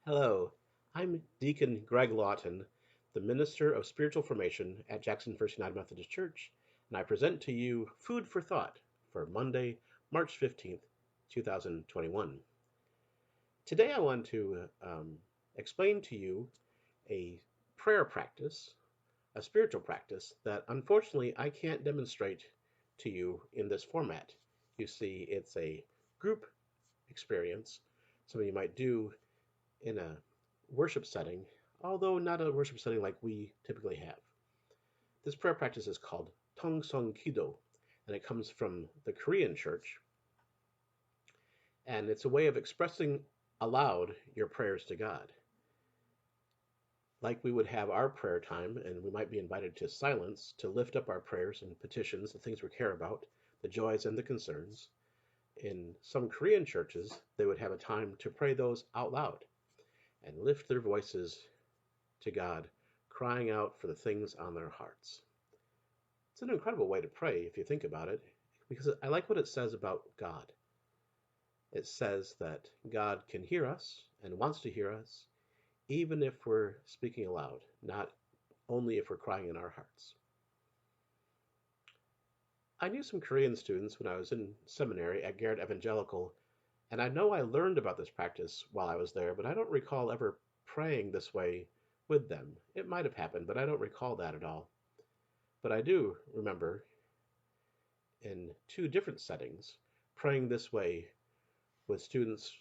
Hello, I'm Deacon Greg Lawton, the Minister of Spiritual Formation at Jackson First United Methodist Church, and I present to you Food for Thought for Monday, March 15th, 2021. Today I want to explain to you a prayer practice, a spiritual practice that unfortunately I can't demonstrate to you in this format. You see, it's a group experience, something you might do in a worship setting, although not a worship setting like we typically have. This prayer practice is called Tongsung Kido, and it comes from the Korean church. And it's a way of expressing aloud your prayers to God. Like we would have our prayer time, and we might be invited to silence to lift up our prayers and petitions, the things we care about, the joys and the concerns. In some Korean churches, they would have a time to pray those out loud and lift their voices to God, crying out for the things on their hearts. It's an incredible way to pray if you think about it, because I like what it says about God. It says that God can hear us and wants to hear us, even if we're speaking aloud, not only if we're crying in our hearts. I knew some Korean students when I was in seminary at Garrett Evangelical, and I know I learned about this practice while I was there, but I don't recall ever praying this way with them. It might have happened, but I don't recall that at all. But I do remember in two different settings praying this way with students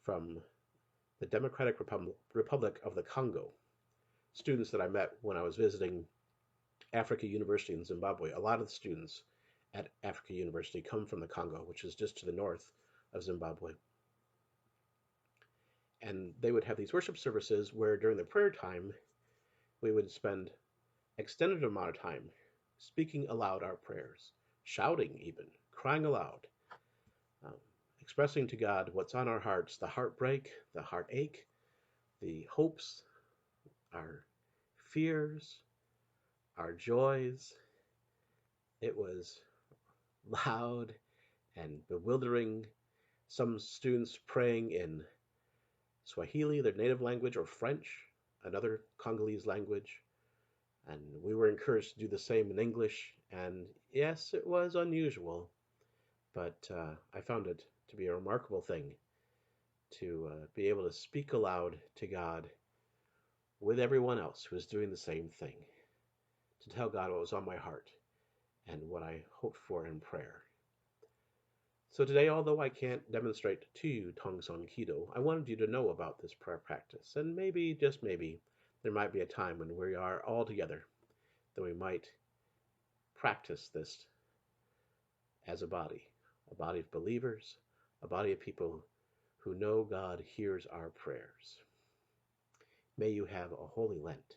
from the Democratic Republic of the Congo, students that I met when I was visiting Africa University in Zimbabwe. A lot of the students at Africa University come from the Congo, which is just to the north of Zimbabwe. And they would have these worship services where during the prayer time, we would spend extended amount of time speaking aloud our prayers, shouting even, crying aloud, um, expressing to God what's on our hearts, the heartbreak, the heartache, the hopes, our fears, our joys. It was loud and bewildering. Some students praying in Swahili, their native language, or French, another Congolese language. And we were encouraged to do the same in English. And yes, it was unusual, but I found it to be a remarkable thing to be able to speak aloud to God with everyone else who is doing the same thing, to tell God what was on my heart and what I hoped for in prayer. So today, although I can't demonstrate to you Tongsung Kido, I wanted you to know about this prayer practice, and maybe, just maybe, there might be a time when we are all together that we might practice this as a body of believers, a body of people who know God hears our prayers. May you have a holy Lent.